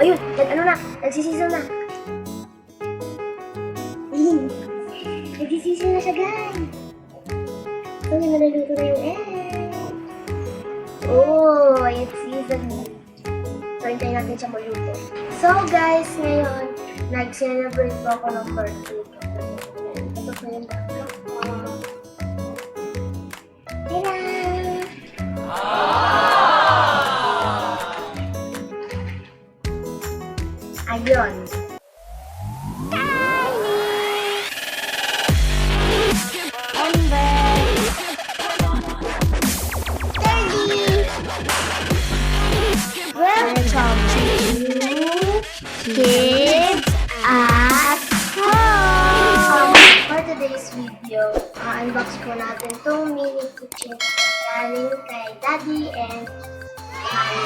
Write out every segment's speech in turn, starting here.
Ayun, nagsisisaw na. Nagsisisaw na siya, guys. So, naluluto na yung egg. Oh, it's seasoned. So, hintayin natin siya maluto. So, guys, ngayon, nag-celebrate po ako ng birthday ko. Ito po yung dapat ko. Tira! Ayun. Welcome to Kids at Home! For today's video, unbox po natin itong mini kitchen galing kay Daddy and Mommy.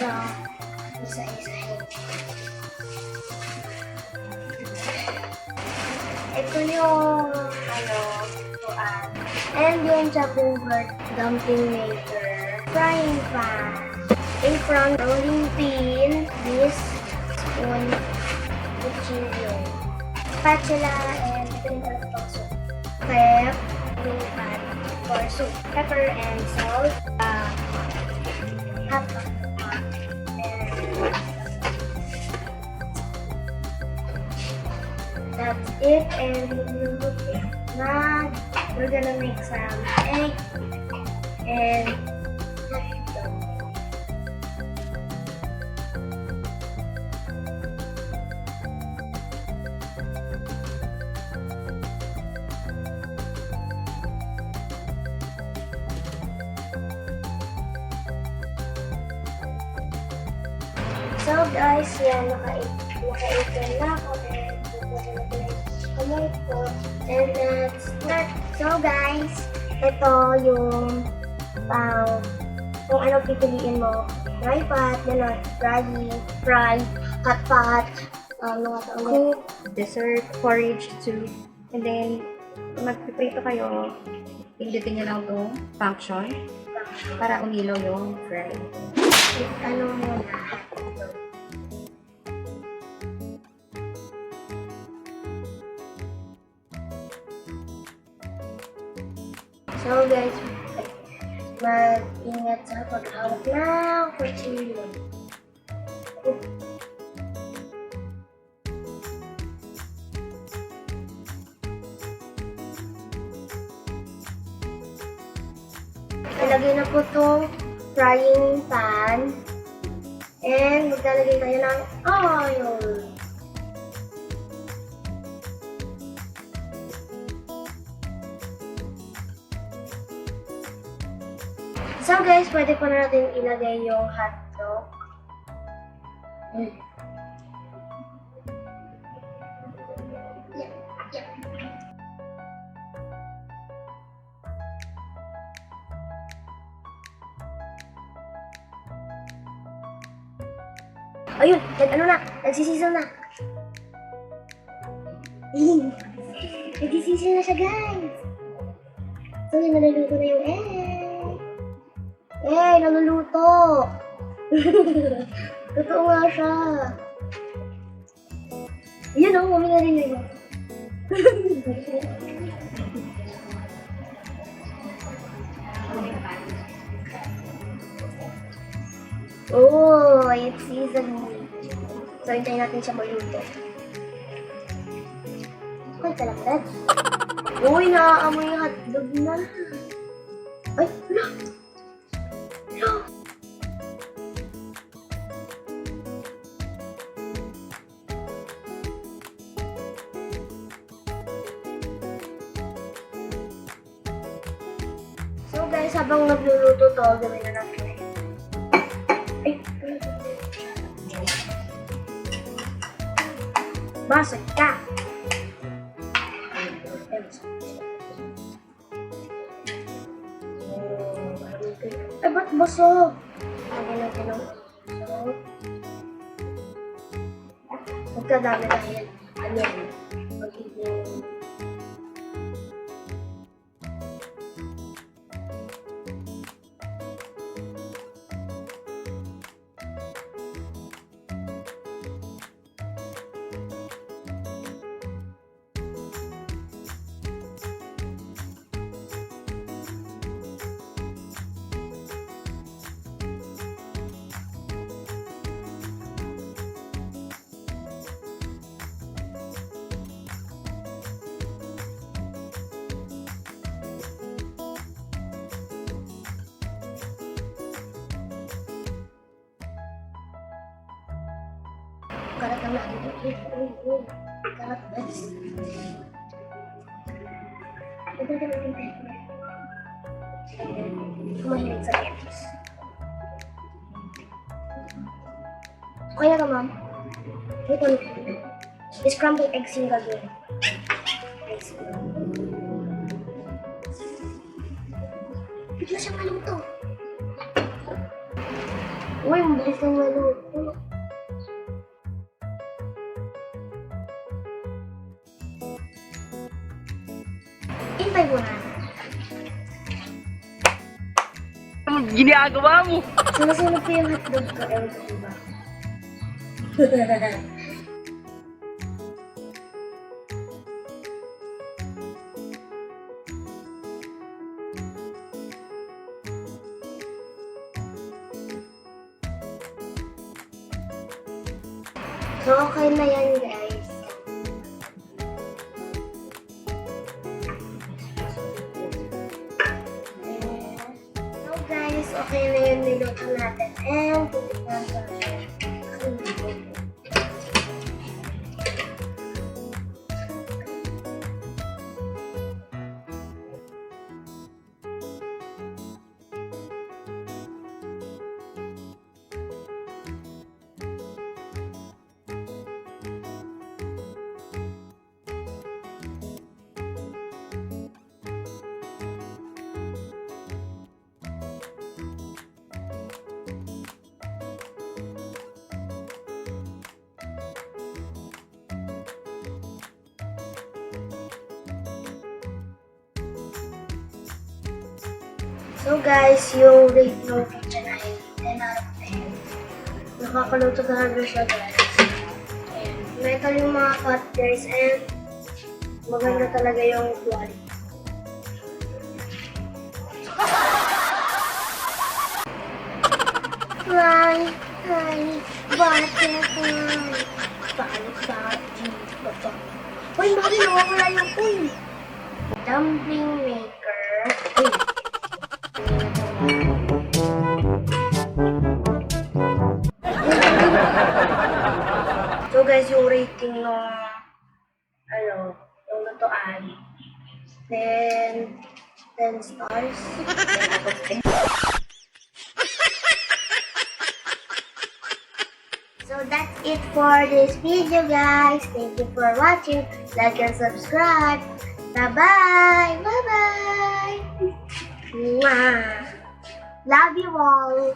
So, isa-isahin. Ito yung, tuan. And yung chopping board, dumpling maker, frying pan, apron, rolling pin, this, spoon, cuchillo, spatula, and ito yung talagang soup. Prep, yung pan for soup, pepper and salt, half of that's it, and now we're gonna make some egg and so guys, yan, naka-ipon na ako and bukuha na din kamay ko. And let's start. So guys, ito yung kung ano pipiliin mo. Maifan, fry, hot pot, cook, dessert, porridge, soup, and then magpiprito kayo, pindutin nyo lang itong function para umilaw yung fry. ano muna. So guys, mag-ingat sa paghawak ng kuchilyo. Ilagay na po itong frying pan. And maglalagay tayo ng oil. So guys, pwede po natin ilagay yung hotdog. Ayun, nagsisisaw na. Nagsisisaw na siya, guys. So, naluluto na yung egg. Naluluto. Totoo nga siya. Yun o, mami narinig mo. Oh, it's seasoned. So, hintayin natin siya maluto. Ay, talagdag. Uy, naaamoy yung hotdog na. Ay, wala. Wala. So guys, habang nagluluto to, gawin na natin. Ay, basag ka! Ay, ba't baso? Lagyan natin ng kadami dahil ano yun, magiging karat ang lagi ito. Karat best. Ito na lang yung kumahilig sa eggs. Kaya ka, ma'am? Ito na. Scrambled eggs yung gagawin. Bigla siyang maluto. Uy, mabilis kang maluto. Intay mo na. Anong ginagawa mo? Sumusunod ko yung hotdog ko. Ewan ko diba? So, okay na yan, guys. So, guys, okay na yung niluto natin. And, titignan ko na siya. So guys, yung rate ng kitchen ay 10 out of 10. Nakakaluto talaga siya, guys. And metal yung mga cut, guys, and maganda talaga yung quality. Fly, butterfly. Paano sa bata? Uy, bakit nawawala yung uy? Dumpling maker. Uy. So guys, yung rating ng yung luto ay 10 stars. So that's it for this video, guys. Thank you for watching. Like and subscribe. Bye-bye. Bye-bye. Mwah. Love you all.